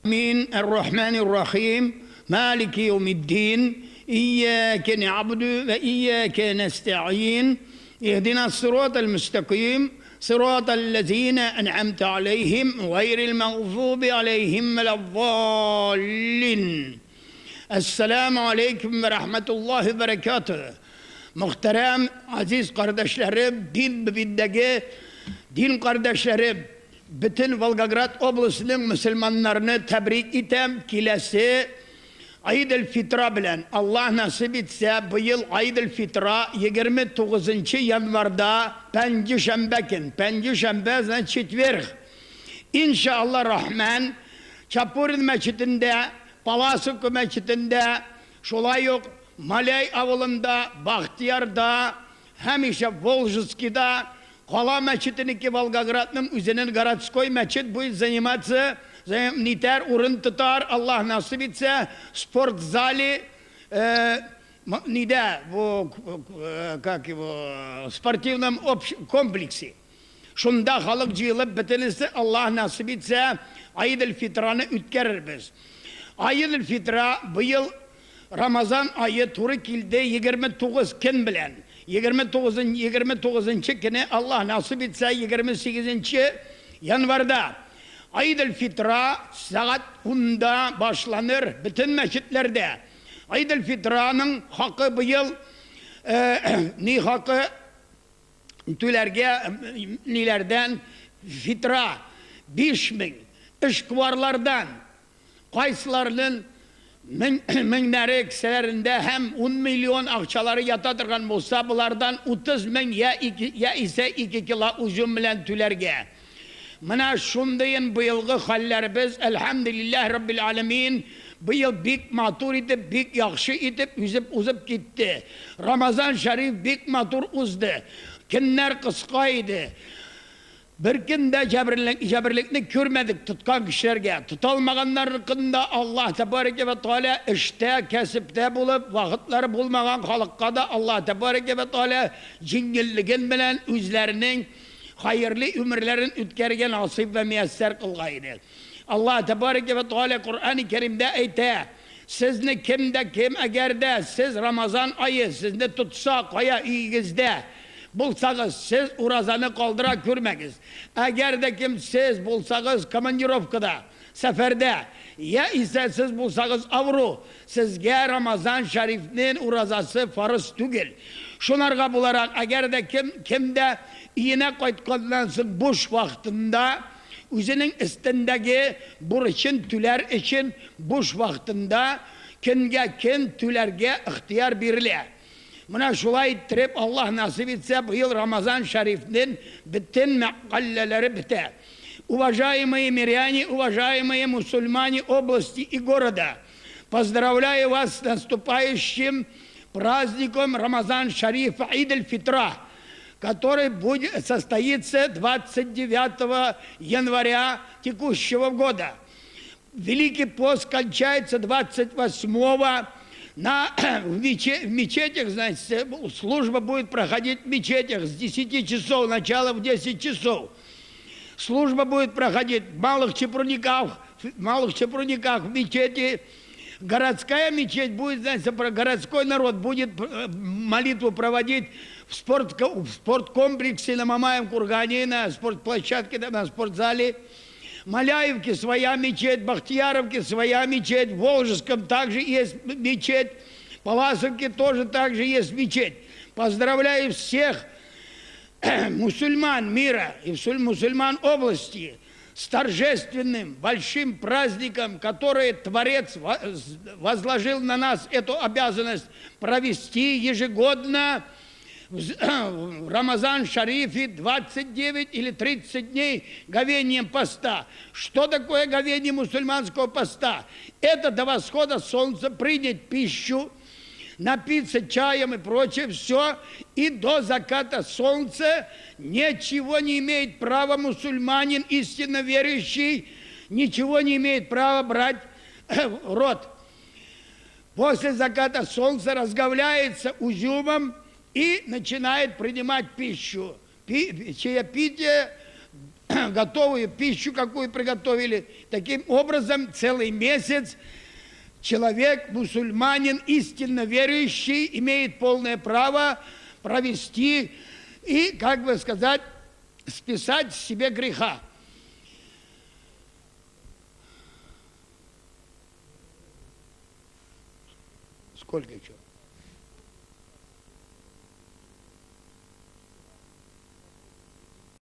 من الرحمن الرحيم مالك يوم الدين إياك نعبد وإياك نستعين اهدنا الصراط المستقيم صراط الذين أنعمت عليهم غير المغضوب عليهم ولا الضالين. Esselamu Aleyküm ve Rahmetullahi ve Berekatühü. Muhterem aziz kardeşlerim, din kardeşlerim, bütün Volgograd Oblası'nın Müslümanlarını tebrik etem kilesi Eid-el Fitra bilen Allah nasip etse bu yıl Eid-el Fitra 29 yanvarda Pençşembe çetverg. İnşallah Rahman Çapurin meçidinde Palasuk meçidinde şolay yok Malay avılında Bahtiyar'da hemişe Volжскida Kala meçidindeki Volgograd'ın üzerinin Garadskoy meçid bu zanimatı niter urun tutar Allah nasip etse sport zali спортивном комплексе. Şunda halık cıyılıp bitinisi Allah nasip etse Eid-el Fitra'nı ütkerir biz. Eid-el Fitra bu yıl Ramazan ayı Turikil'de 29 gün bilen 29. günü Allah nasip etse 28. yanvarda Eid-el Fitra saat 10'da başlanır bütün meçitlerde. Eid-el Fitra'nın hakkı bu yıl ni hakkı nilerden fitra 5.000 işkvarlardan kayıslarının minleri kişilerinde hem 10 milyon akçaları yatadırgan olsa bunlardan 30.000 ya ise 2 kilo uzun bilen tülerge. Mana şundayin bu yılgı hallerimiz elhamdülillah Rabbil Alemin bu yıl bik matur edip bik yakşı edip uzıp gitti. Ramazan Şerif bik matur uzdu. Günler kıskaydı. Bir günde cebirlikini görmedik tutkan kişilerge. Tutalmaganların da Allah Tebareke ve Teala işte kesipte bulup vakitleri bulmagan halkka da Allah Tebareke ve Teala cingilligin bilen üzlerinin hayırlı ömürlerin ütkergen nasip ve müyesser kılgaydı. Allah Tebareke ve Teala Kur'an-ı Kerim'de eyte sizni kimde kim eğer de siz Ramazan ayı sizni tutsa koya iyinizde bulsanız siz urazanı kaldıra görmeyiz. Eğer de kim siz bulsanız komandirovkada, seferde ya ise siz bulsanız avru sizge Ramazan Şerif'nin urazası farız tügül. Şunlarga bularak eğer de kimde iğne koytkanlansın boş vaktinde üzerinin üstündeki burçın tüler için boş vaktinde kin tülerge ihtiyar birle. Buna şulay ettirip Allah nasip etse bu yıl Ramazan Şerif'nin bütün mekalleleri biter. Уважаемые миряне, уважаемые мусульмане области и города, поздравляю вас с наступающим праздником Рамазан Шариф Eid-el Fitra, который состоится 29 января текущего года. Великий пост кончается 28-го. В мечетях, значит, служба будет проходить в мечетях с 10 часов, начало в 10 часов. Служба будет проходить в малых Чепурниках в мечети. Городская мечеть будет, значит, городской народ будет молитву проводить в спорткомплексе на Мамаевом кургане, на спортплощадке, на спортзале. Маляевке своя мечеть, Бахтияровке своя мечеть, в Волжском также есть мечеть, в Паласовке тоже также есть мечеть. Поздравляю всех мусульман мира и мусульман области с торжественным большим праздником, который Творец возложил на нас эту обязанность провести ежегодно в Рамазан Шарифе 29 или 30 дней говением поста. Что такое говение мусульманского поста? Это до восхода солнца принять пищу, напиться чаем и прочее, все, и до заката солнца ничего не имеет права мусульманин, истинно верующий, ничего не имеет права брать в рот. После заката солнца разговляется узюмом и начинает принимать пищу. Чаепитие готовую пищу, какую приготовили. Таким образом, целый месяц человек, мусульманин, истинно верующий, имеет полное право провести и, как бы сказать, списать с себе греха. Сколько еще?